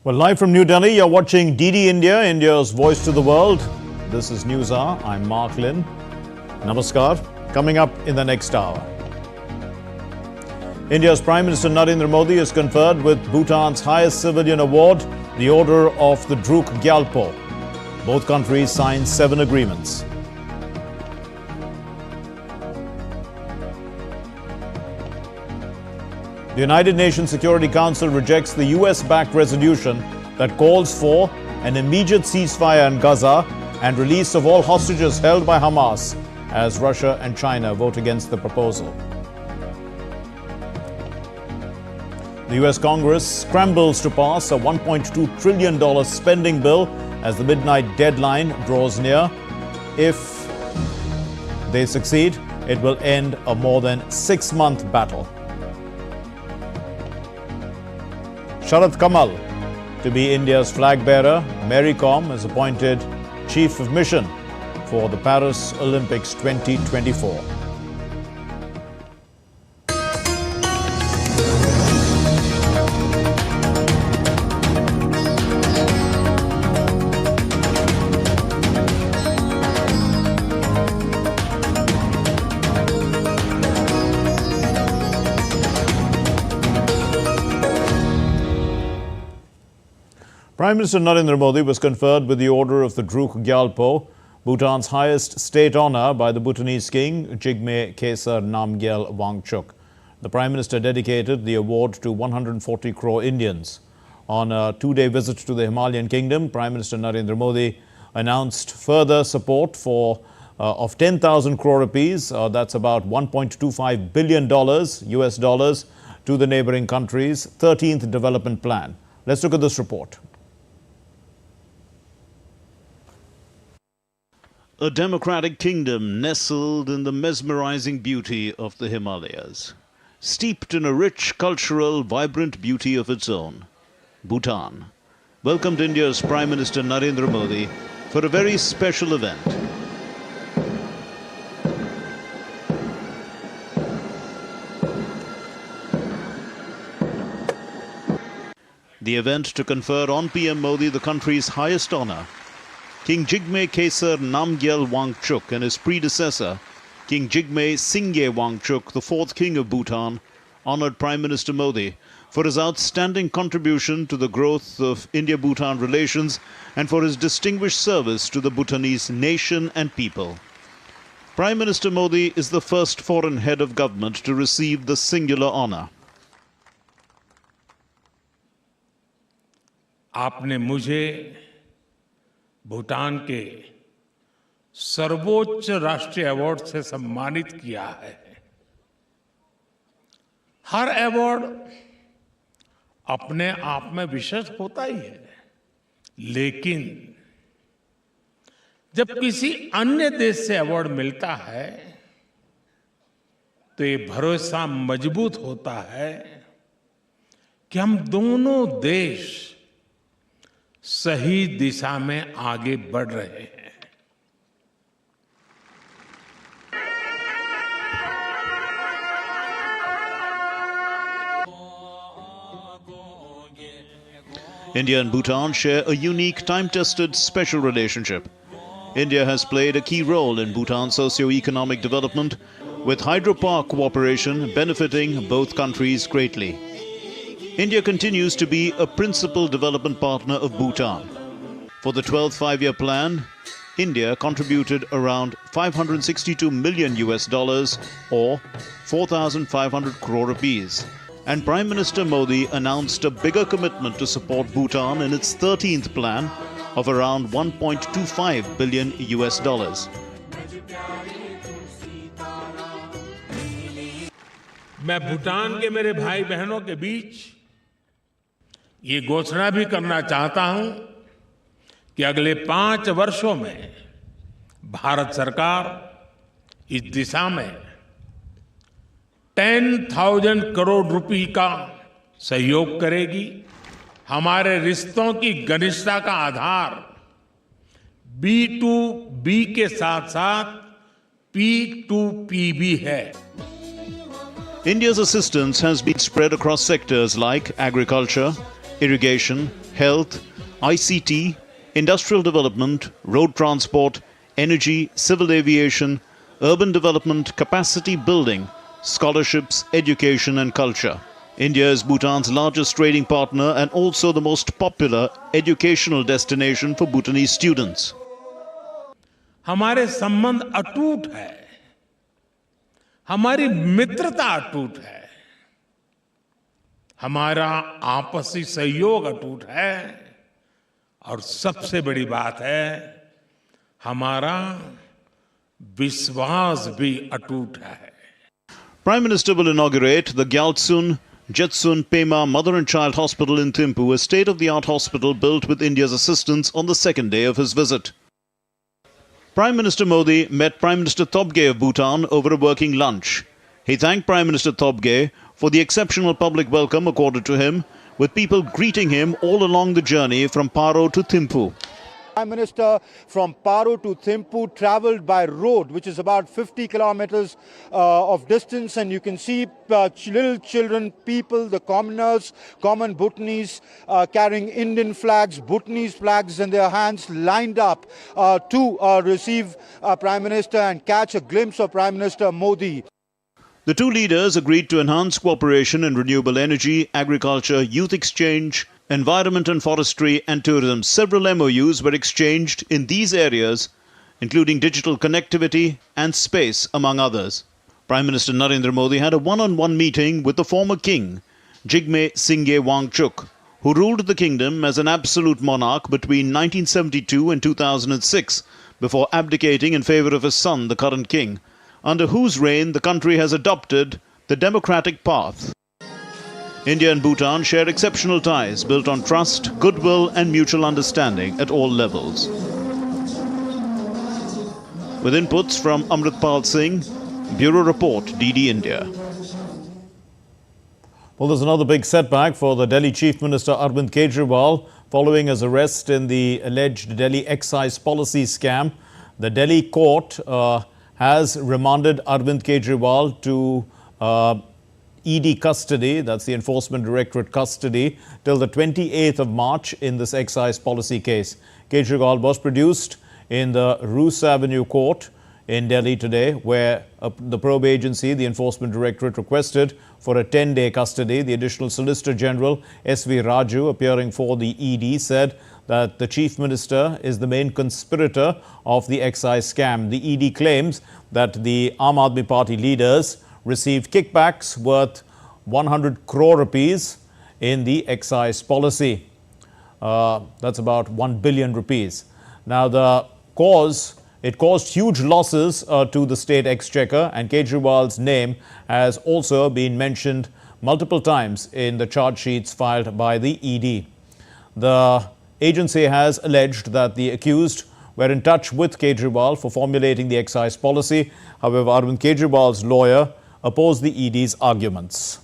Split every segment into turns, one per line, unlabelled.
Well, live from New Delhi, you're watching DD India, India's voice to the world. This is News Hour. I'm Mark Lynn. Namaskar. Coming up in the next hour. India's Prime Minister Narendra Modi has conferred with Bhutan's highest civilian award, the Order of the Druk Galpo. Both countries signed 7 agreements. The United Nations Security Council rejects the US-backed resolution that calls for an immediate ceasefire in Gaza and release of all hostages held by Hamas as Russia and China vote against the proposal. The US Congress scrambles to pass a $1.2 trillion spending bill as the midnight deadline draws near. If they succeed, it will end a more than 6-month battle. Sharath Kamal to be India's flag bearer. Mary Com is appointed Chief of Mission for the Paris Olympics 2024. Prime Minister Narendra Modi was conferred with the Order of the Druk Gyalpo, Bhutan's highest state honour, by the Bhutanese king, Jigme Khesar Namgyel Wangchuk. The Prime Minister dedicated the award to 140 crore Indians. On a 2-day visit to the Himalayan kingdom, Prime Minister Narendra Modi announced further support of 10,000 crore rupees, that's about $1.25 billion US dollars, to the neighbouring country's 13th development plan. Let's look at this report.
A democratic kingdom nestled in the mesmerizing beauty of the Himalayas, steeped in a rich, cultural, vibrant beauty of its own. Bhutan welcomed India's Prime Minister Narendra Modi for a very special event. The event to confer on PM Modi the country's highest honour. King Jigme Khesar Namgyel Wangchuk and his predecessor, King Jigme Singye Wangchuk, the 4th King of Bhutan, honoured Prime Minister Modi for his outstanding contribution to the growth of India-Bhutan relations and for his distinguished service to the Bhutanese nation and people. Prime Minister Modi is the first foreign head of government to receive the singular honour.
आपने मुझे भूटान के सर्वोच्च राष्ट्रीय award से सम्मानित किया है। हर award अपने आप में विशेष होता ही है, लेकिन जब किसी अन्य देश से अवार्ड मिलता है तो ये भरोसा मजबूत होता है कि हम दोनों देश सही दिशा में आगे बढ़ रहे हैं।
India and Bhutan share a unique, time-tested, special relationship. India has played a key role in Bhutan's socio-economic development, with hydropower cooperation benefiting both countries greatly. India continues to be a principal development partner of Bhutan. For the 12th five-year plan, India contributed around 562 million US dollars or 4,500 crore rupees. And Prime Minister Modi announced a bigger commitment to support Bhutan in its 13th plan of around 1.25 billion US dollars.
मैं भूटान के मेरे भाई बहनों के बीच ये घोषणा भी करना चाहता हूं कि अगले 5 वर्षों में भारत सरकार इस दिशा में 10,000 करोड़ रुपए का सहयोग करेगी। हमारे रिश्तों की घनिष्ठता का आधार B2B के साथ-साथ P2P भी है।
India's assistance has been spread across sectors like agriculture, irrigation, health, ICT, industrial development, road transport, energy, civil aviation, urban development, capacity building, scholarships, education and culture. India is Bhutan's largest trading partner and also the most popular educational destination for Bhutanese students.
हमारे संबंध अटूट है, हमारी मित्रता अटूट है, हमारा आपसी सहयोग अटूट है और सबसे बड़ी बात है हमारा विश्वास भी अटूट है.
Prime Minister will inaugurate the Gyaltsun Jetsun Pema Mother and Child Hospital in Thimphu, a state-of-the-art hospital built with India's assistance, on the second day of his visit. Prime Minister Modi met Prime Minister Tobgay of Bhutan over a working lunch. He thanked Prime Minister Tobgay for the exceptional public welcome accorded to him, with people greeting him all along the journey from Paro to Thimphu.
Prime Minister from Paro to Thimphu travelled by road, which is about 50 kilometers of distance, and you can see little children, people, the commoners, common Bhutanese carrying Indian flags, Bhutanese flags in their hands, lined up to receive Prime Minister and catch a glimpse of Prime Minister Modi.
The two leaders agreed to enhance cooperation in renewable energy, agriculture, youth exchange, environment and forestry and tourism. Several MOUs were exchanged in these areas, including digital connectivity and space, among others. Prime Minister Narendra Modi had a one-on-one meeting with the former king, Jigme Singye Wangchuk, who ruled the kingdom as an absolute monarch between 1972 and 2006, before abdicating in favor of his son, the current king, under whose reign the country has adopted the democratic path. India and Bhutan share exceptional ties built on trust, goodwill and mutual understanding at all levels. With inputs from Amritpal Singh, Bureau Report, DD India.
Well, there's another big setback for the Delhi Chief Minister Arvind Kejriwal following his arrest in the alleged Delhi excise policy scam. The Delhi court has remanded Arvind Kejriwal to ED custody, that's the Enforcement Directorate custody, till the 28th of March in this excise policy case. Kejriwal was produced in the Roos Avenue court in Delhi today, where the probe agency, the Enforcement Directorate, requested for a 10-day custody. The Additional Solicitor General, S.V. Raju, appearing for the ED, said that the Chief Minister is the main conspirator of the excise scam. The ED claims that the Aam Aadmi Party leaders received kickbacks worth 100 crore rupees in the excise policy. That's about 1 billion rupees. Now, it caused huge losses to the state exchequer, and Kejriwal's name has also been mentioned multiple times in the charge sheets filed by the ED. The agency has alleged that the accused were in touch with Kejriwal for formulating the excise policy. However, Arvind Kejriwal's lawyer opposed the ED's arguments.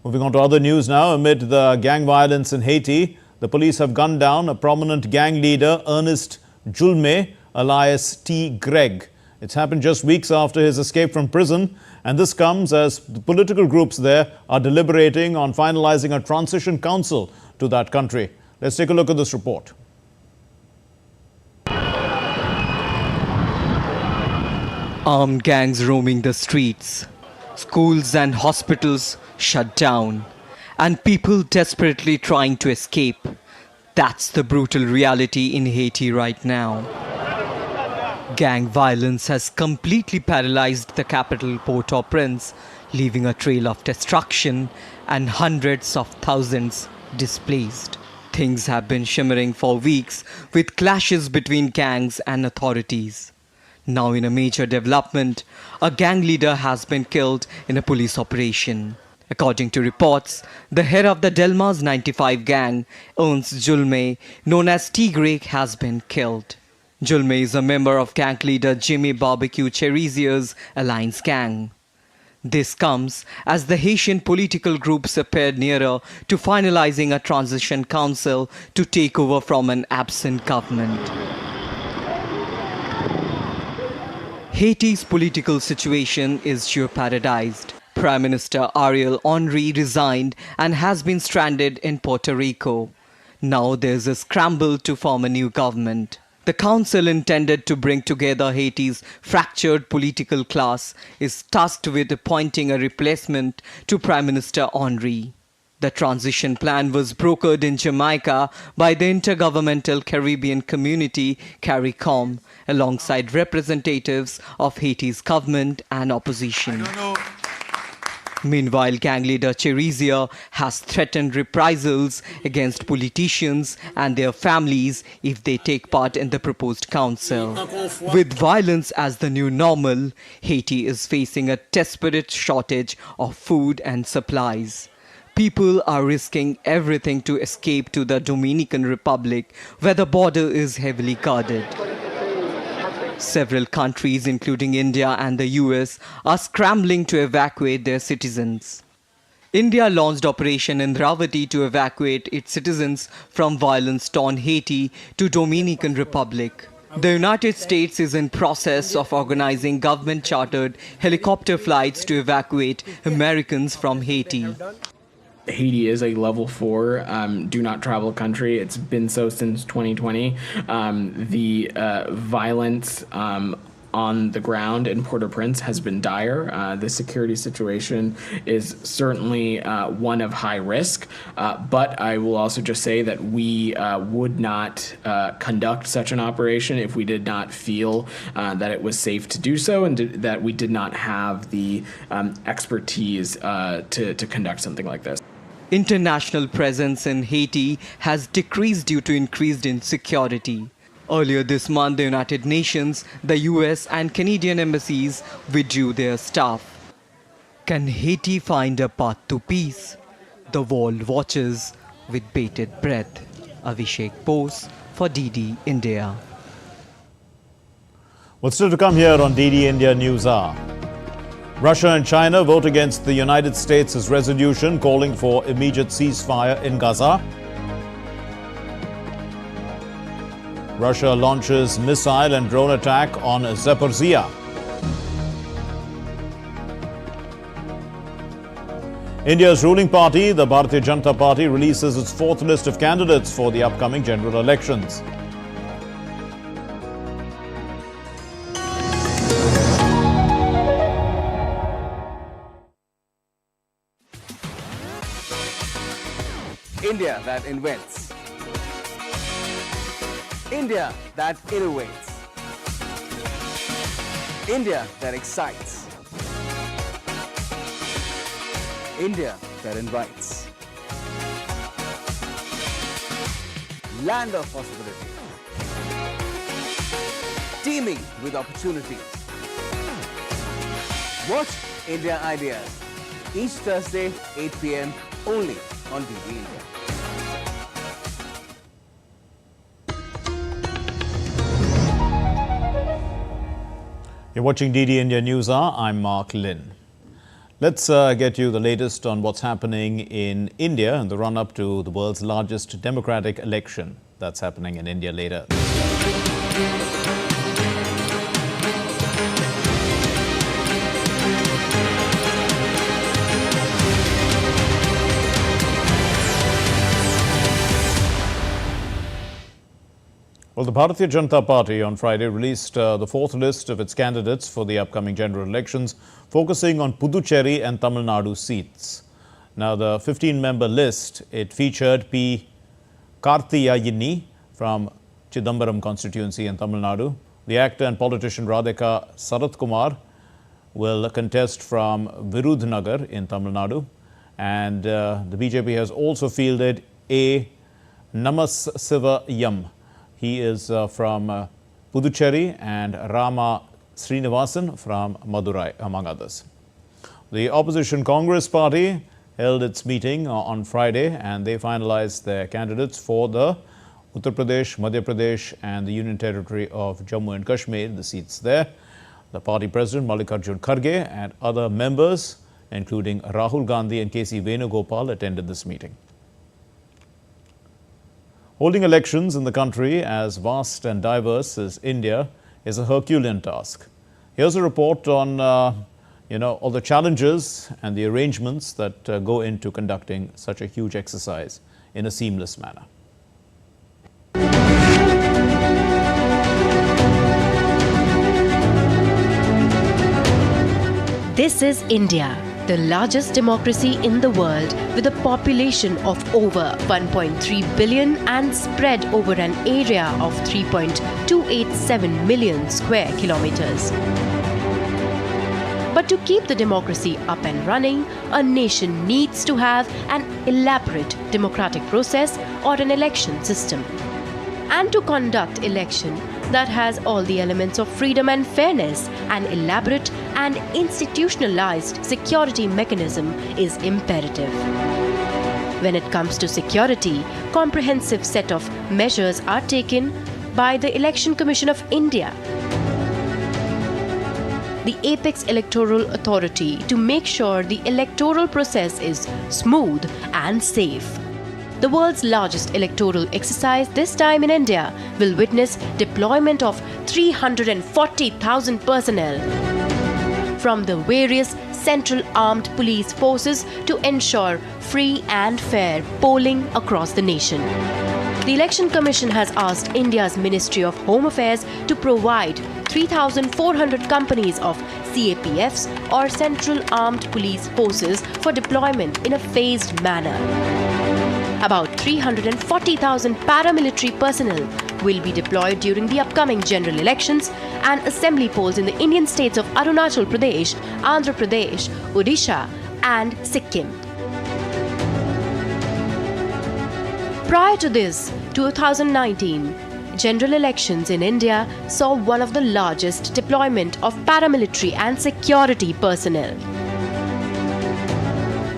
Moving on to other news now. Amid the gang violence in Haiti, the police have gunned down a prominent gang leader, Ernest Julme, alias T. Greg. It's happened just weeks after his escape from prison, and this comes as the political groups there are deliberating on finalizing a transition council to that country. Let's take a look at this report.
Armed gangs roaming the streets, schools and hospitals shut down, and people desperately trying to escape. That's the brutal reality in Haiti right now. Gang violence has completely paralyzed the capital Port-au-Prince, leaving a trail of destruction and hundreds of thousands displaced. Things have been shimmering for weeks with clashes between gangs and authorities. Now, in a major development, a gang leader has been killed in a police operation. According to reports, the head of the Delmas 95 gang, Ernest Julme, known as T. Greg, has been killed. Julme is a member of gang leader Jimmy Barbecue Cherizier's Alliance gang. This comes as the Haitian political groups appeared nearer to finalizing a transition council to take over from an absent government. Haiti's political situation is jeopardized Prime Minister Ariel Henry resigned and has been stranded in Puerto Rico. Now there's a scramble to form a new government. The council, intended to bring together Haiti's fractured political class, is tasked with appointing a replacement to Prime Minister Henry. The transition plan was brokered in Jamaica by the Intergovernmental Caribbean Community, CARICOM, alongside representatives of Haiti's government and opposition. Meanwhile, gang leader Cherizia has threatened reprisals against politicians and their families if they take part in the proposed council. With violence as the new normal, Haiti is facing a desperate shortage of food and supplies. People are risking everything to escape to the Dominican Republic, where the border is heavily guarded. Several countries, including India and the US, are scrambling to evacuate their citizens. India launched Operation Indravati to evacuate its citizens from violence-torn Haiti to Dominican Republic. The United States is in process of organizing government-chartered helicopter flights to evacuate Americans from Haiti.
Haiti is a level 4 do not travel country. It's been so since 2020. The violence on the ground in Port-au-Prince has been dire. The security situation is certainly one of high risk, but I will also just say that we would not conduct such an operation if we did not feel that it was safe to do so, and that we did not have the expertise to conduct something like this.
International presence in Haiti has decreased due to increased insecurity. Earlier this month, the United Nations, the US and Canadian embassies withdrew their staff. Can Haiti find a path to peace? The world watches with bated breath. Abhishek Bose for DD India.
What's still to come here on DD India News Hour? Russia and China vote against the United States' resolution calling for immediate ceasefire in Gaza. Russia launches missile and drone attack on Zaporizhia. India's ruling party, the Bharatiya Janata Party, releases its fourth list of candidates for the upcoming general elections.
India that invents. India that innovates. India that excites. India that invites. Land of possibility. Teeming with opportunities. Watch India Ideas each Thursday 8 p.m. only on DD India.
You're watching DD India News Hour. I'm Mark Lynn. Let's get you the latest on what's happening in India in the run-up to the world's largest democratic election. That's happening in India later. Well, the Bharatiya Janata Party on Friday released the fourth list of its candidates for the upcoming general elections, focusing on Puducherry and Tamil Nadu seats. Now, the 15-member list, it featured P. Karthiyayini from Chidambaram constituency in Tamil Nadu. The actor and politician Radhika Sharath Kamal will contest from Virudhnagar in Tamil Nadu. And the BJP has also fielded A. Namasivayam. He is from Puducherry, and Rama Srinivasan from Madurai, among others. The opposition Congress party held its meeting on Friday, and they finalized their candidates for the Uttar Pradesh, Madhya Pradesh and the Union Territory of Jammu and Kashmir, the seats there. The party president Mallikarjun Kharge and other members, including Rahul Gandhi and K.C. Venugopal, attended this meeting. Holding elections in the country as vast and diverse as India is a Herculean task. Here's a report on all the challenges and the arrangements that go into conducting such a huge exercise in a seamless manner.
This is India, the largest democracy in the world with a population of over 1.3 billion and spread over an area of 3.287 million square kilometers. But to keep the democracy up and running, a nation needs to have an elaborate democratic process or an election system. And to conduct election that has all the elements of freedom and fairness, an elaborate and institutionalized security mechanism is imperative. When it comes to security, comprehensive set of measures are taken by the Election Commission of India, the apex electoral authority, to make sure the electoral process is smooth and safe. The world's largest electoral exercise, this time in India, will witness deployment of 340,000 personnel from the various central armed police forces to ensure free and fair polling across the nation. The Election Commission has asked India's Ministry of Home Affairs to provide 3,400 companies of CAPFs or Central Armed Police Forces for deployment in a phased manner. About 340,000 paramilitary personnel will be deployed during the upcoming general elections and assembly polls in the Indian states of Arunachal Pradesh, Andhra Pradesh, Odisha and Sikkim. Prior to this, 2019, general elections in India saw one of the largest deployment of paramilitary and security personnel.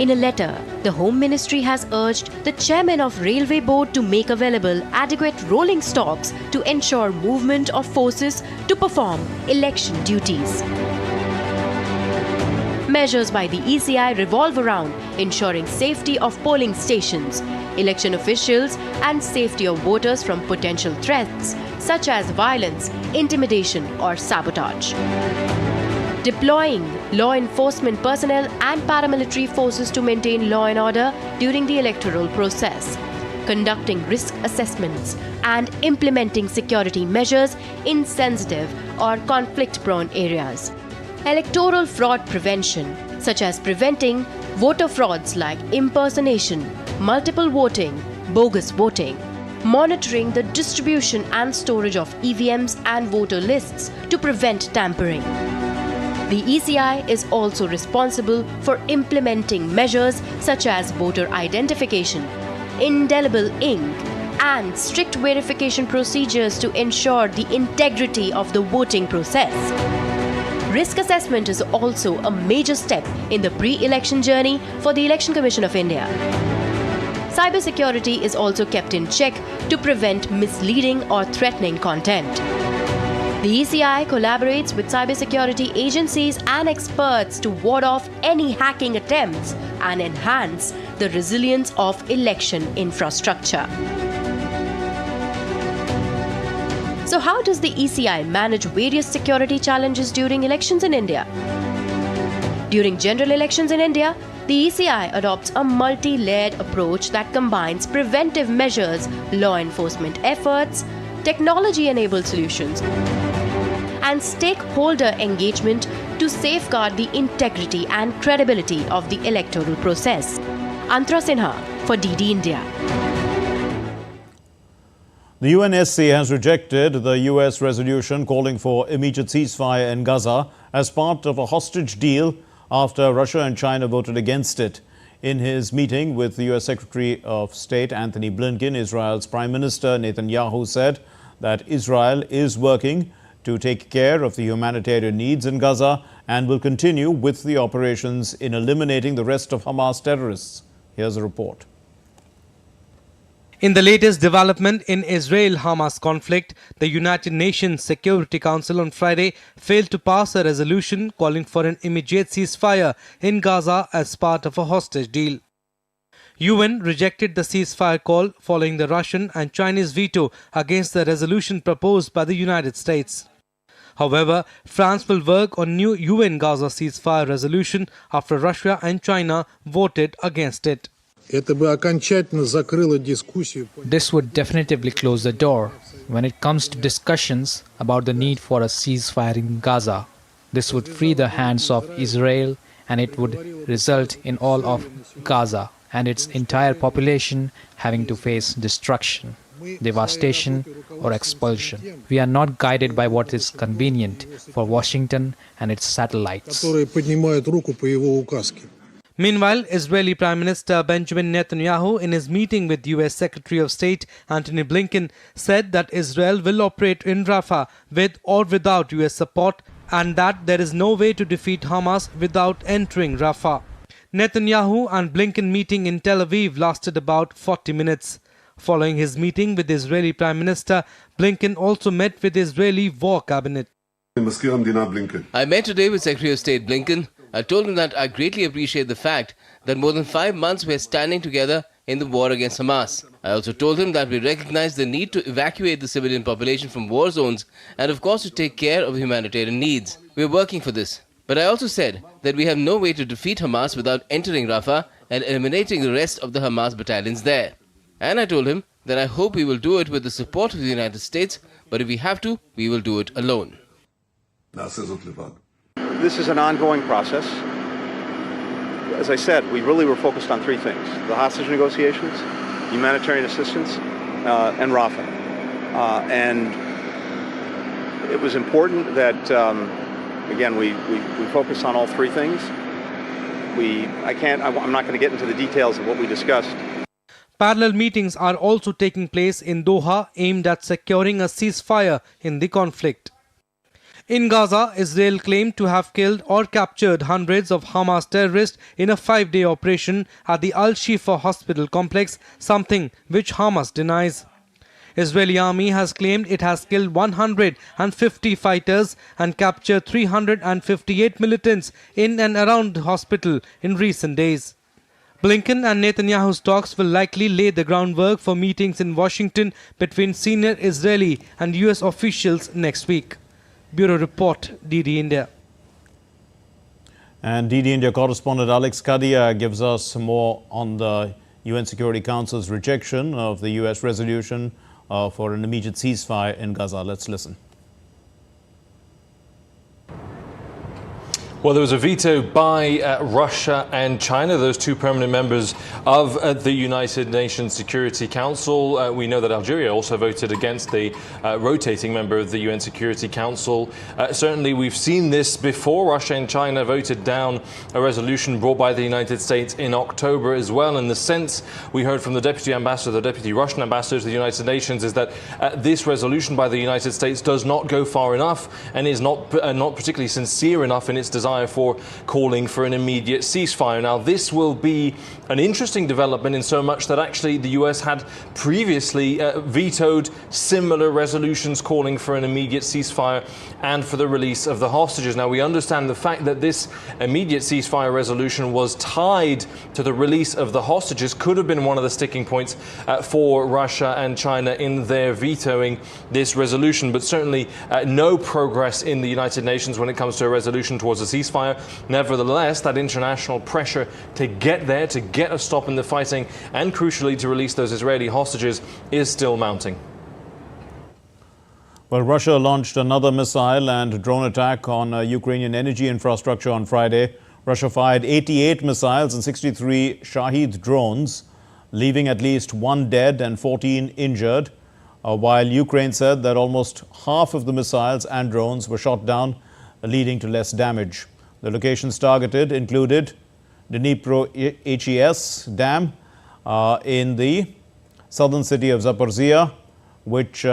In a letter, the Home Ministry has urged the Chairman of Railway Board to make available adequate rolling stocks to ensure movement of forces to perform election duties. Measures by the ECI revolve around ensuring safety of polling stations, election officials and safety of voters from potential threats such as violence, intimidation or sabotage. Deploying law enforcement personnel and paramilitary forces to maintain law and order during the electoral process, conducting risk assessments and implementing security measures in sensitive or conflict-prone areas. Electoral fraud prevention, such as preventing voter frauds like impersonation, multiple voting, bogus voting, monitoring the distribution and storage of EVMs and voter lists to prevent tampering. The ECI is also responsible for implementing measures such as voter identification, indelible ink, and strict verification procedures to ensure the integrity of the voting process. Risk assessment is also a major step in the pre-election journey for the Election Commission of India. Cybersecurity is also kept in check to prevent misleading or threatening content. The ECI collaborates with cybersecurity agencies and experts to ward off any hacking attempts and enhance the resilience of election infrastructure. So how does the ECI manage various security challenges during elections in India? During general elections in India, the ECI adopts a multi-layered approach that combines preventive measures, law enforcement efforts, technology-enabled solutions, and stakeholder engagement to safeguard the integrity and credibility of the electoral process. Antara Sinha for DD India.
The UNSC has rejected the US resolution calling for immediate ceasefire in Gaza as part of a hostage deal after Russia and China voted against it. In his meeting with the US Secretary of State Anthony Blinken, Israel's Prime Minister Netanyahu said that Israel is working to take care of the humanitarian needs in Gaza and will continue with the operations in eliminating the rest of Hamas terrorists. Here's a report.
In the latest development in Israel-Hamas conflict, the United Nations Security Council on Friday failed to pass a resolution calling for an immediate ceasefire in Gaza as part of a hostage deal. UN rejected the ceasefire call following the Russian and Chinese veto against the resolution proposed by the United States. However, France will work on new UN Gaza ceasefire resolution after Russia and China voted against it.
This would definitively close the door when it comes to discussions about the need for a ceasefire in Gaza. This would free the hands of Israel, and it would result in all of Gaza and its entire population having to face destruction, devastation, or expulsion. We are not guided by what is convenient for Washington and its satellites.
Meanwhile, Israeli Prime Minister Benjamin Netanyahu, in his meeting with US Secretary of State Antony Blinken, said that Israel will operate in Rafah with or without US support, and that there is no way to defeat Hamas without entering Rafah. Netanyahu and Blinken meeting in Tel Aviv lasted about 40 minutes. Following his meeting with Israeli Prime Minister, Blinken also met with Israeli War Cabinet.
I met today with Secretary of State Blinken. I told him that I greatly appreciate the fact that more than 5 months we are standing together in the war against Hamas. I also told him that we recognize the need to evacuate the civilian population from war zones and of course to take care of humanitarian needs. We are working for this. But I also said that we have no way to defeat Hamas without entering Rafah and eliminating the rest of the Hamas battalions there. And I told him that I hope we will do it with the support of the United States, but if we have to, we will do it alone.
This is an ongoing process. As I said, we really were focused on 3 things: the hostage negotiations, humanitarian assistance, and Rafah. And it was important that, again, we focus on all 3 things. I'm not going to get into the details of what we discussed.
Parallel meetings are also taking place in Doha aimed at securing a ceasefire in the conflict. In Gaza, Israel claimed to have killed or captured hundreds of Hamas terrorists in a 5-day operation at the Al-Shifa hospital complex, something which Hamas denies. Israeli army has claimed it has killed 150 fighters and captured 358 militants in and around the hospital in recent days. Blinken and Netanyahu's talks will likely lay the groundwork for meetings in Washington between senior Israeli and US officials next week. Bureau Report, DD India.
And DD India correspondent Alex Kadia gives us more on the UN Security Council's rejection of the US resolution for an immediate ceasefire in Gaza. Let's listen.
Well, there was a veto by Russia and China, those 2 permanent members of the United Nations Security Council. We know that Algeria also voted against the rotating member of the UN Security Council. Certainly, we've seen this before. Russia and China voted down a resolution brought by the United States in October as well. In the sense we heard from the Deputy Ambassador, the Deputy Russian Ambassador to the United Nations, is that this resolution by the United States does not go far enough and is not particularly sincere enough in its desire for calling for an immediate ceasefire. Now, this will be an interesting development in so much that actually the US had previously vetoed similar resolutions calling for an immediate ceasefire and for the release of the hostages. Now, we understand the fact that this immediate ceasefire resolution was tied to the release of the hostages could have been one of the sticking points for Russia and China in their vetoing this resolution, but certainly no progress in the United Nations when it comes to a resolution towards a ceasefire. Nevertheless, that international pressure to get there, to get a stop in the fighting, and crucially to release those Israeli hostages is still mounting.
Well, Russia launched another missile and drone attack on Ukrainian energy infrastructure on Friday. Russia fired 88 missiles and 63 Shahed drones, leaving at least 1 dead and 14 injured, while Ukraine said that almost half of the missiles and drones were shot down, leading to less damage. The locations targeted included Dnipro HES Dam in the southern city of Zaporizhia, which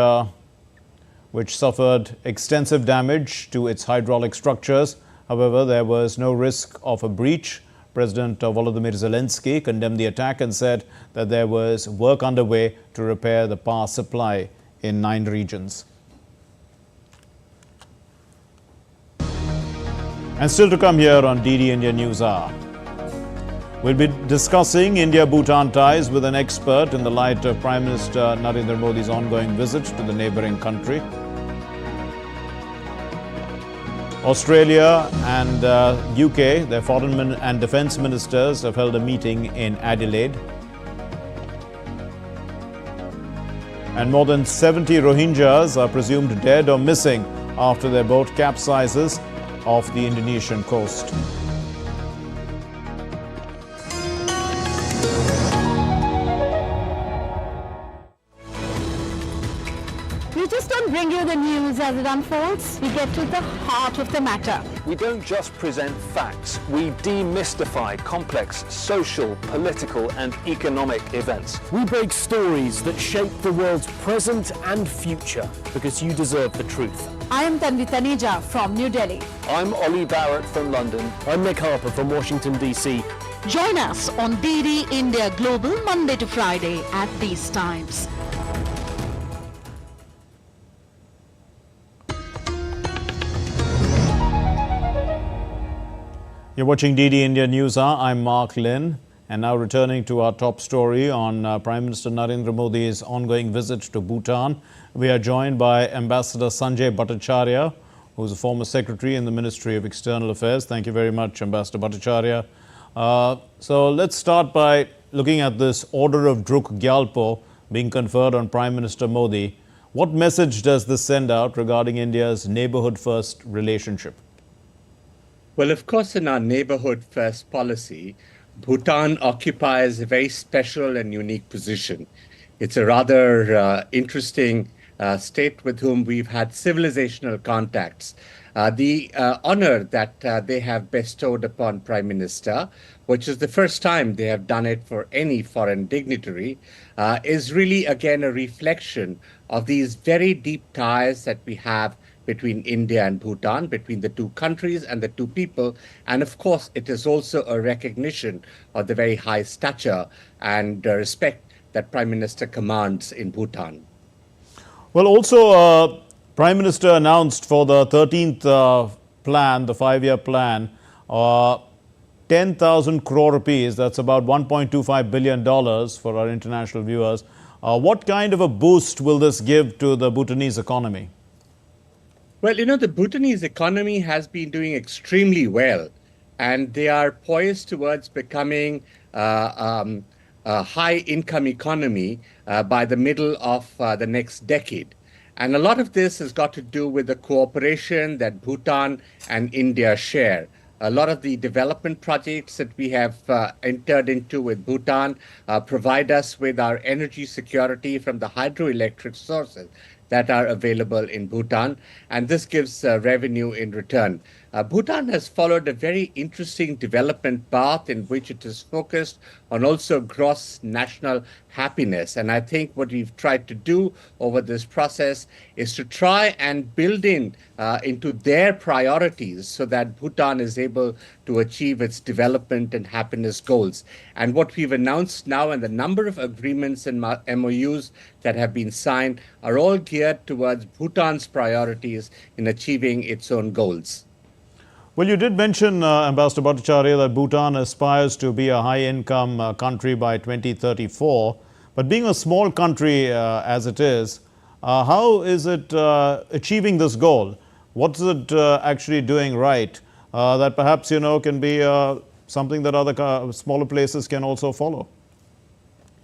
suffered extensive damage to its hydraulic structures. However, there was no risk of a breach. President Volodymyr Zelensky condemned the attack and said that there was work underway to repair the power supply in 9 regions. And still to come here on DD India News Hour. We'll be discussing India-Bhutan ties with an expert in the light of Prime Minister Narendra Modi's ongoing visit to the neighboring country. Australia and UK, their foreign and defence ministers have held a meeting in Adelaide. And more than 70 Rohingyas are presumed dead or missing after their boat capsizes off the Indonesian coast.
We just don't bring you the news as it unfolds. We get to the heart of the matter.
We don't just present facts. We demystify complex social, political and economic events.
We break stories that shape the world's present and future because you deserve the truth.
I am Tanvi Taneja from New Delhi.
I'm Ollie Barrett from London.
I'm Nick Harper from Washington, D.C.
Join us on DD India Global Monday to Friday at these times.
You're watching DD India News Hour. I'm Mark Lynn. And now returning to our top story on Prime Minister Narendra Modi's ongoing visit to Bhutan. We are joined by Ambassador Sanjay Bhattacharya, who is a former secretary in the Ministry of External Affairs. Thank you very much, Ambassador Bhattacharya. So let's start by looking at this order of Druk Gyalpo being conferred on Prime Minister Modi. What message does this send out regarding India's neighborhood-first relationship?
Well, of course, in our neighborhood first policy, Bhutan occupies a very special and unique position. It's a rather interesting state with whom we've had civilizational contacts. The honor that they have bestowed upon Prime Minister, which is the first time they have done it for any foreign dignitary, is really, again, a reflection of these very deep ties that we have between India and Bhutan, between the two countries and the two people. And of course, it is also a recognition of the very high stature and respect that Prime Minister commands in Bhutan.
Well, also, Prime Minister announced for the 13th plan, the 5-year plan, 10,000 crore rupees, that's about $1.25 billion for our international viewers. What kind of a boost will this give to the Bhutanese economy?
Well, you know, the Bhutanese economy has been doing extremely well, and they are poised towards becoming a high-income economy by the middle of the next decade. And a lot of this has got to do with the cooperation that Bhutan and India share. A lot of the development projects that we have entered into with Bhutan provide us with our energy security from the hydroelectric sources that are available in Bhutan, and this gives revenue in return. Bhutan has followed a very interesting development path in which it is focused on also gross national happiness. And I think what we've tried to do over this process is to try and build into their priorities so that Bhutan is able to achieve its development and happiness goals. And what we've announced now and the number of agreements and MOUs that have been signed are all geared towards Bhutan's priorities in achieving its own goals.
Well, you did mention, Ambassador Bhattacharya, that Bhutan aspires to be a high-income country by 2034. But being a small country as it is, how is it achieving this goal? What's it actually doing right that perhaps, you know, can be something that other smaller places can also follow?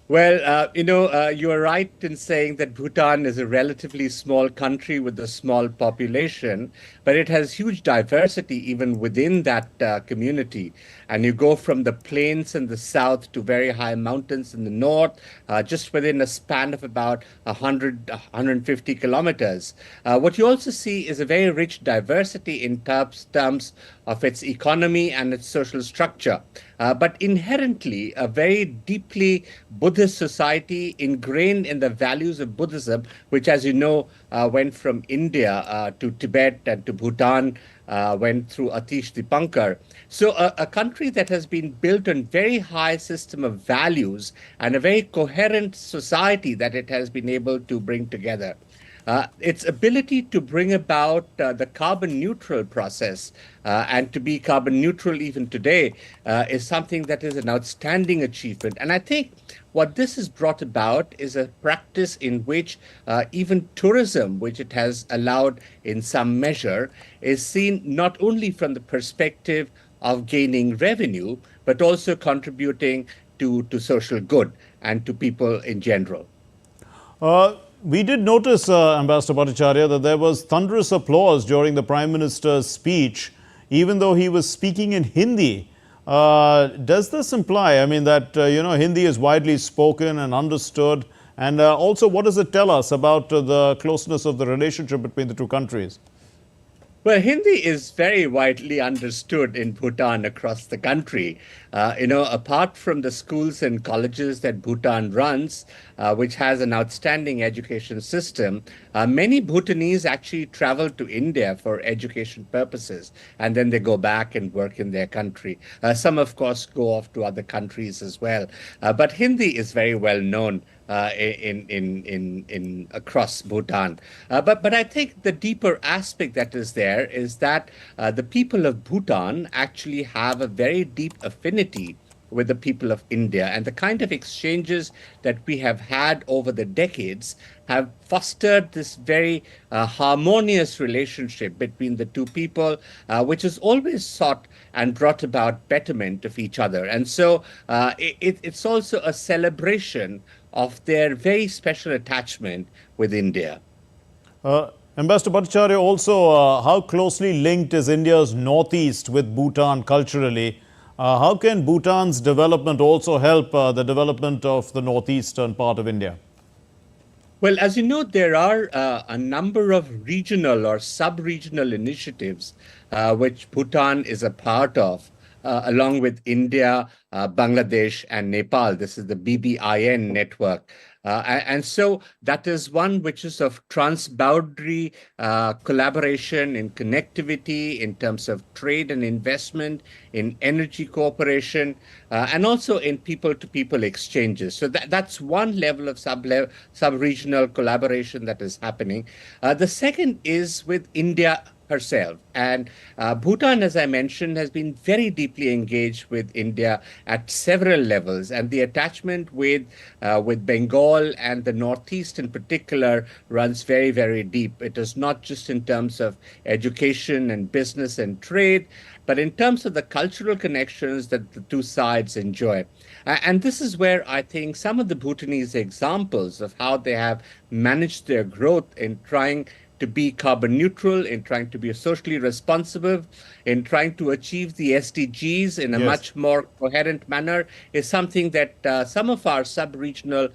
Well, you are right in saying that Bhutan is a relatively small country with a small population, but it has huge diversity even within that community. And you go from the plains in the south to very high mountains in the north, just within a span of about 150 kilometers. What you also see is a very rich diversity in terms of its economy and its social structure. But inherently, a very deeply Buddhist society ingrained in the values of Buddhism, which, as you know, went from India to Tibet and to Bhutan, went through Atish Dipankar. So a country that has been built on very high system of values and a very coherent society that it has been able to bring together. Its ability to bring about the carbon neutral process and to be carbon neutral even today is something that is an outstanding achievement. And I think what this has brought about is a practice in which even tourism, which it has allowed in some measure, is seen not only from the perspective of gaining revenue, but also contributing to social good and to people in general.
We did notice, Ambassador Bhattacharya, that there was thunderous applause during the Prime Minister's speech, even though he was speaking in Hindi. Does this imply, I mean, that, Hindi is widely spoken and understood? And also, what does it tell us about the closeness of the relationship between the two countries?
Well, Hindi is very widely understood in Bhutan across the country. Apart from the schools and colleges that Bhutan runs, which has an outstanding education system, many Bhutanese actually travel to India for education purposes, and then they go back and work in their country. Some, of course, go off to other countries as well. But Hindi is very well known in across Bhutan. But I think the deeper aspect that is there is that the people of Bhutan actually have a very deep affinity with the people of India, and the kind of exchanges that we have had over the decades have fostered this very harmonious relationship between the two people, which has always sought and brought about betterment of each other. And so it's also a celebration of their very special attachment with India.
Ambassador Bhattacharya, also, how closely linked is India's northeast with Bhutan culturally? How can Bhutan's development also help the development of the northeastern part of India?
Well, as you know, there are a number of regional or sub-regional initiatives which Bhutan is a part of, along with India, Bangladesh, and Nepal. This is the BBIN network. And so that is one which is of transboundary collaboration in connectivity, in terms of trade and investment, in energy cooperation, and also in people-to-people exchanges. So that's one level of sub-regional collaboration that is happening. The second is with India herself. And Bhutan, as I mentioned, has been very deeply engaged with India at several levels. And the attachment with Bengal and the Northeast in particular runs very, very deep. It is not just in terms of education and business and trade, but in terms of the cultural connections that the two sides enjoy. And this is where I think some of the Bhutanese examples of how they have managed their growth in trying to be carbon neutral, in trying to be socially responsible, in trying to achieve the SDGs in a much more coherent manner, is something that some of our sub-regional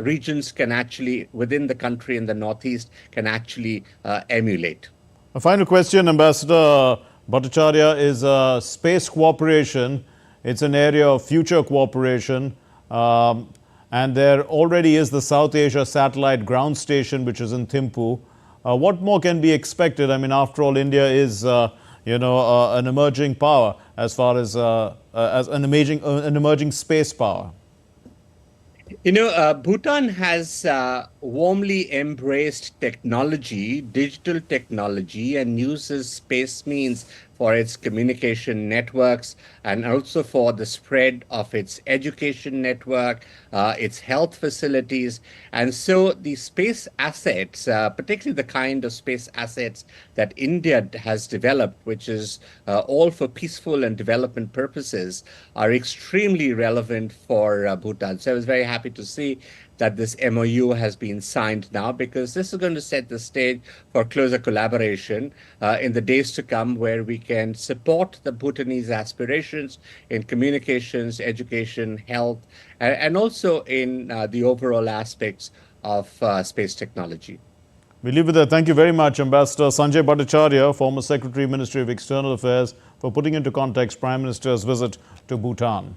regions can actually, within the country in the Northeast, can actually emulate.
A final question, Ambassador Bhattacharya, is space cooperation. It's an area of future cooperation. And there already is the South Asia Satellite Ground Station, which is in Thimphu. What more can be expected? I mean, after all, India is, an emerging power as far as an emerging space power.
Bhutan has warmly embraced technology, digital technology, and uses space means for its communication networks and also for the spread of its education network, its health facilities. And so the space assets, particularly the kind of space assets that India has developed, which is all for peaceful and development purposes, are extremely relevant for Bhutan. So I was very happy to see that this MOU has been signed now, because this is going to set the stage for closer collaboration in the days to come, where we can support the Bhutanese aspirations in communications, education, health, and also in the overall aspects of space technology.
We leave it there. Thank you very much, Ambassador Sanjay Bhattacharya, former Secretary, Ministry of External Affairs, for putting into context Prime Minister's visit to Bhutan.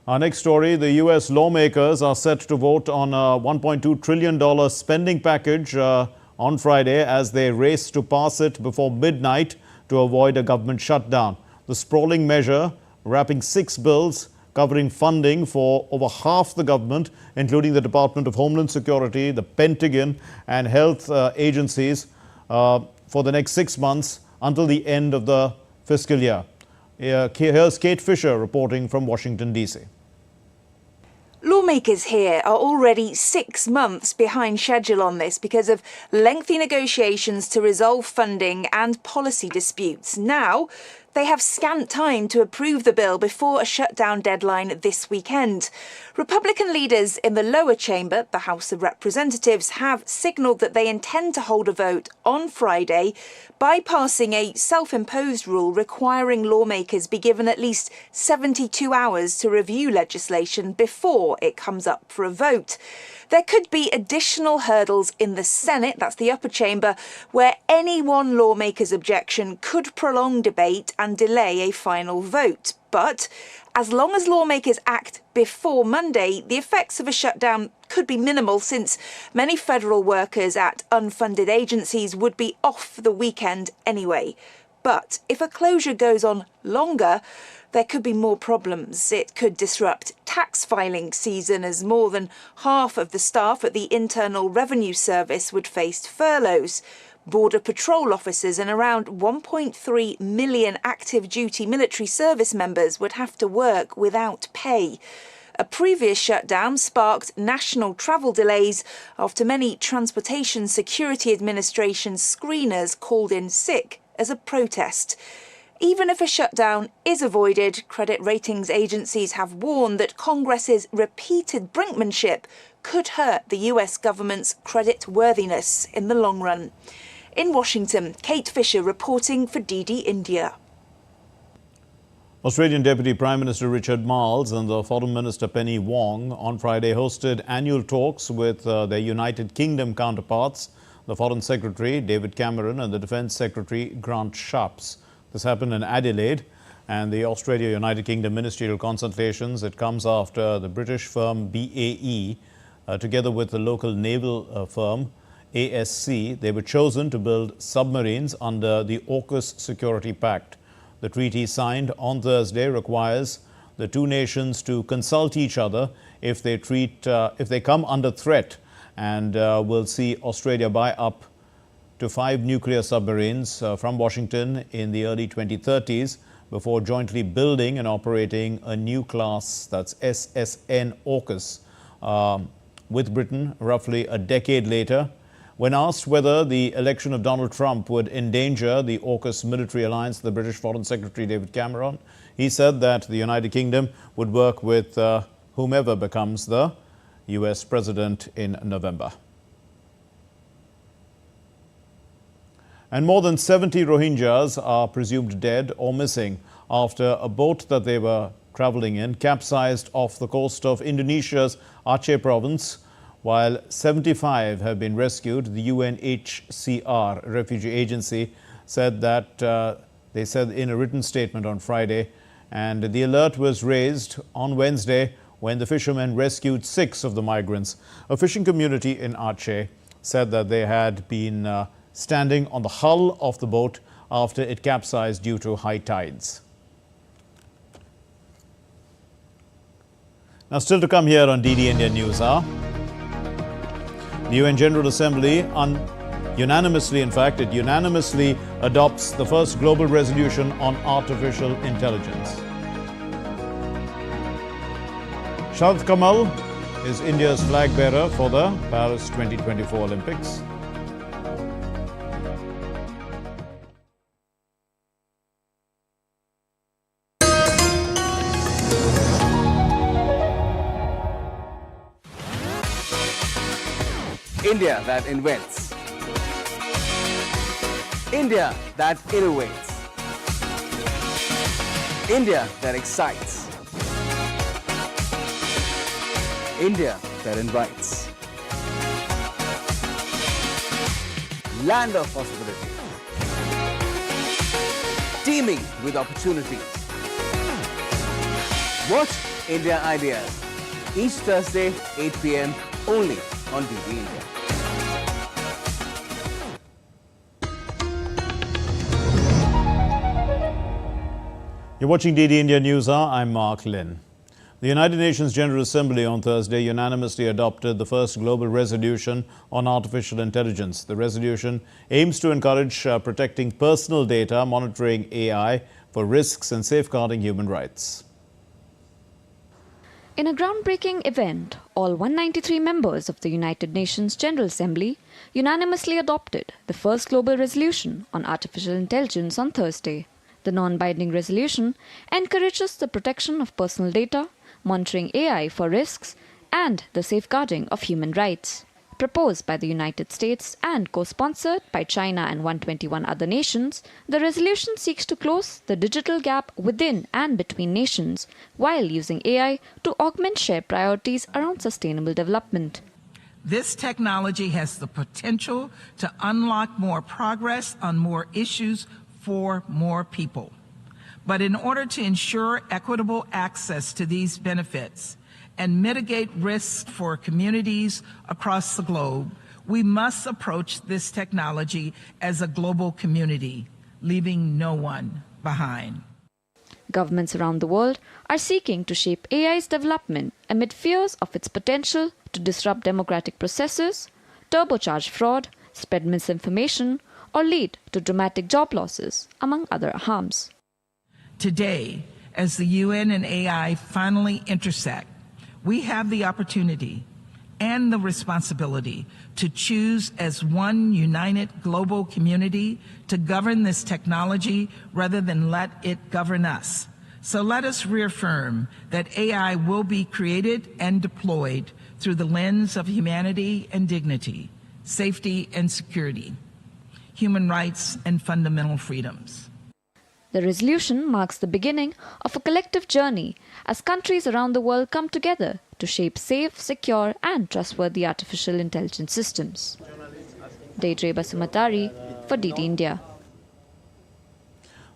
Our next story, the US lawmakers are set to vote on a $1.2 trillion spending package on Friday as they race to pass it before midnight to avoid a government shutdown. The sprawling measure, wrapping 6 bills covering funding for over half the government, including the Department of Homeland Security, the Pentagon and health agencies for the next 6 months until the end of the fiscal year. Here's Kate Fisher reporting from Washington, D.C.
Lawmakers here are already 6 months behind schedule on this because of lengthy negotiations to resolve funding and policy disputes. Now, they have scant time to approve the bill before a shutdown deadline this weekend. Republican leaders in the lower chamber, the House of Representatives, have signalled that they intend to hold a vote on Friday, bypassing a self-imposed rule requiring lawmakers be given at least 72 hours to review legislation before it comes up for a vote. There could be additional hurdles in the Senate, that's the upper chamber, where any one lawmaker's objection could prolong debate and delay a final vote. But as long as lawmakers act before Monday, the effects of a shutdown could be minimal, since many federal workers at unfunded agencies would be off for the weekend anyway. But if a closure goes on longer, there could be more problems. It could disrupt tax filing season, as more than half of the staff at the Internal Revenue Service would face furloughs. Border Patrol officers and around 1.3 million active duty military service members would have to work without pay. A previous shutdown sparked national travel delays after many Transportation Security Administration screeners called in sick as a protest. Even if a shutdown is avoided, credit ratings agencies have warned that Congress's repeated brinkmanship could hurt the US government's creditworthiness in the long run. In Washington, Kate Fisher reporting for DD India.
Australian Deputy Prime Minister Richard Marles and the Foreign Minister Penny Wong on Friday hosted annual talks with their United Kingdom counterparts, the Foreign Secretary David Cameron and the Defence Secretary Grant Shapps. This happened in Adelaide, and the Australia-United Kingdom ministerial consultations, it comes after the British firm BAE, together with the local naval firm ASC, they were chosen to build submarines under the AUKUS Security Pact. The treaty signed on Thursday requires the two nations to consult each other if they come under threat, and will see Australia buy up to 5 nuclear submarines from Washington in the early 2030s before jointly building and operating a new class, that's SSN AUKUS, with Britain roughly a decade later. When asked whether the election of Donald Trump would endanger the AUKUS military alliance, the British Foreign Secretary David Cameron, he said that the United Kingdom would work with whomever becomes the US president in November. And more than 70 Rohingyas are presumed dead or missing after a boat that they were traveling in capsized off the coast of Indonesia's Aceh province. While 75 have been rescued, the UNHCR refugee agency said that they said in a written statement on Friday, and the alert was raised on Wednesday when the fishermen rescued 6 of the migrants. A fishing community in Aceh said that they had been standing on the hull of the boat after it capsized due to high tides. Now, still to come here on DD India News Hour. The UN General Assembly unanimously adopts the first global resolution on artificial intelligence. Sharath Kamal is India's flag bearer for the Paris 2024 Olympics.
India that invents. India that innovates. India that excites. India that invites. Land of possibility. Teeming with opportunities. Watch India Ideas each Thursday, 8 p.m. only on DD India.
You're watching DD India News Hour. I'm Mark Lynn. The United Nations General Assembly on Thursday unanimously adopted the first global resolution on artificial intelligence. The resolution aims to encourage protecting personal data, monitoring AI for risks, and safeguarding human rights.
In a groundbreaking event, all 193 members of the United Nations General Assembly unanimously adopted the first global resolution on artificial intelligence on Thursday. The non-binding resolution encourages the protection of personal data, monitoring AI for risks, and the safeguarding of human rights. Proposed by the United States and co-sponsored by China and 121 other nations, the resolution seeks to close the digital gap within and between nations while using AI to augment shared priorities around sustainable development.
This technology has the potential to unlock more progress on more issues for more people. But in order to ensure equitable access to these benefits and mitigate risks for communities across the globe, we must approach this technology as a global community, leaving no one behind.
Governments around the world are seeking to shape AI's development amid fears of its potential to disrupt democratic processes, turbocharge fraud, spread misinformation, or lead to dramatic job losses, among other harms.
Today, as the UN and AI finally intersect, we have the opportunity and the responsibility to choose as one united global community to govern this technology rather than let it govern us. So let us reaffirm that AI will be created and deployed through the lens of humanity and dignity, safety and security, human rights and fundamental freedoms.
The resolution marks the beginning of a collective journey as countries around the world come together to shape safe, secure and trustworthy artificial intelligence systems. Deidre Basumatari for DD India.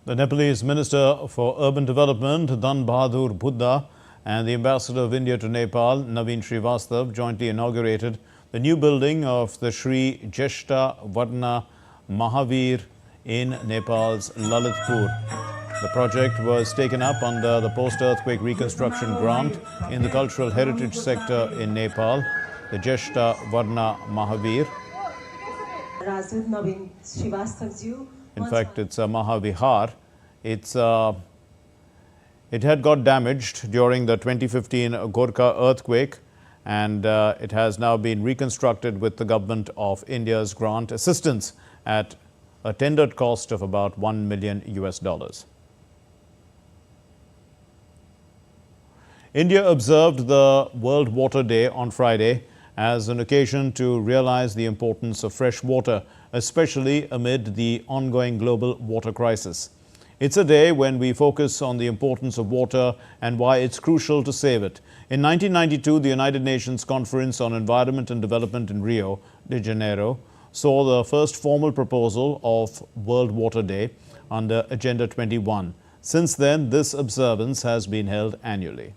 The Nepalese Minister for Urban Development, Dhan Bahadur Buddha, and the Ambassador of India to Nepal, Naveen Srivastav, jointly inaugurated the new building of the Sri Jeshta Varna Mahavir in Nepal's Lalitpur. The project was taken up under the post-earthquake reconstruction grant in the cultural heritage sector in Nepal, the Jeshta Varna Mahavir. In fact, it's a Mahavihar. It had got damaged during the 2015 Gorkha earthquake, and it has now been reconstructed with the government of India's grant assistance at a tendered cost of about $1 million. India observed the World Water Day on Friday as an occasion to realize the importance of fresh water, especially amid the ongoing global water crisis. It's a day when we focus on the importance of water and why it's crucial to save it. In 1992, the United Nations Conference on Environment and Development in Rio de Janeiro saw the first formal proposal of World Water Day under Agenda 21. Since then, this observance has been held annually.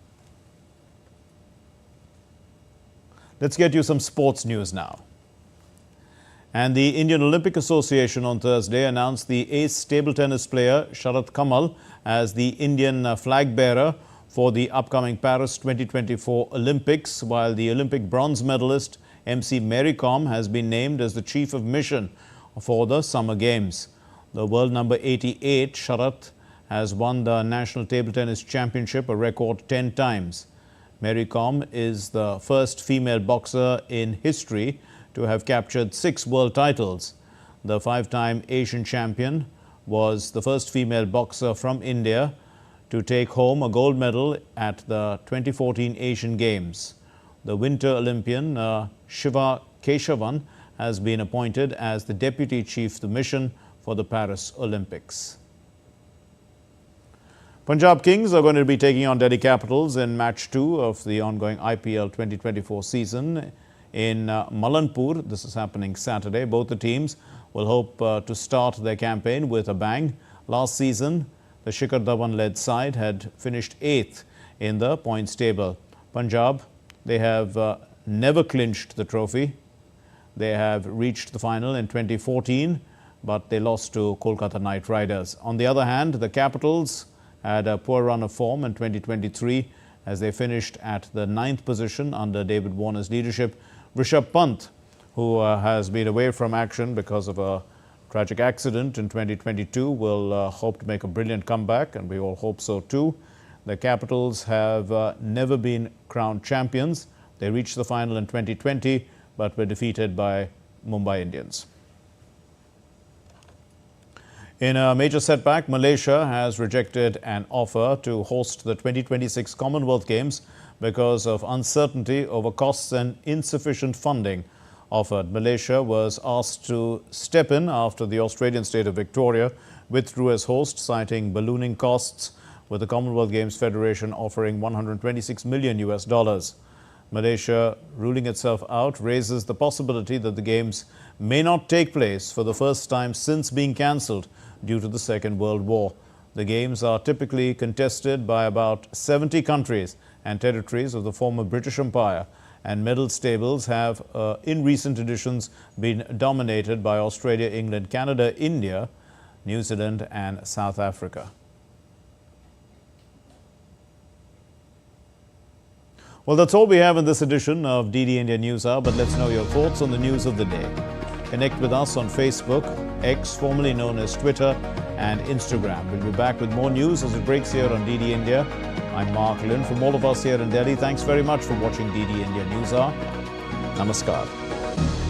Let's get you some sports news now. And the Indian Olympic Association on Thursday announced the ace table tennis player Sharath Kamal as the Indian flag bearer for the upcoming Paris 2024 Olympics, while the Olympic bronze medalist MC Mary Kom has been named as the chief of mission for the Summer Games. The world number 88, Sharath, has won the National Table Tennis Championship a record 10 times. Mary Kom is the first female boxer in history to have captured 6 world titles. The 5-time Asian champion was the first female boxer from India to take home a gold medal at the 2014 Asian Games. The Winter Olympian Shiva Keshavan has been appointed as the Deputy Chief of Mission for the Paris Olympics. Punjab Kings are going to be taking on Delhi Capitals in match 2 of the ongoing IPL 2024 season in Malanpur. This is happening Saturday. Both the teams will hope to start their campaign with a bang. Last season, the Shikhar Dhawan-led side had finished 8th in the points table. Punjab, they have never clinched the trophy. They have reached the final in 2014, but they lost to Kolkata Knight Riders. On the other hand, the Capitals had a poor run of form in 2023 as they finished at the 9th position under David Warner's leadership. Rishabh Pant, who has been away from action because of a tragic accident in 2022, will hope to make a brilliant comeback, and we all hope so too. The Capitals have never been crowned champions. They reached the final in 2020 but were defeated by Mumbai Indians. In a major setback, Malaysia has rejected an offer to host the 2026 Commonwealth Games because of uncertainty over costs and insufficient funding offered. Malaysia was asked to step in after the Australian state of Victoria withdrew as host, citing ballooning costs, with the Commonwealth Games Federation offering $126 million. Malaysia ruling itself out raises the possibility that the Games may not take place for the first time since being cancelled due to the Second World War. The Games are typically contested by about 70 countries and territories of the former British Empire, and medal stables have, in recent editions, been dominated by Australia, England, Canada, India, New Zealand and South Africa. Well, that's all we have in this edition of DD India News Hour, but let's know your thoughts on the news of the day. Connect with us on Facebook, X, formerly known as Twitter, and Instagram. We'll be back with more news as it breaks here on DD India. I'm Mark Lynn. From all of us here in Delhi, thanks very much for watching DD India News Hour. Namaskar.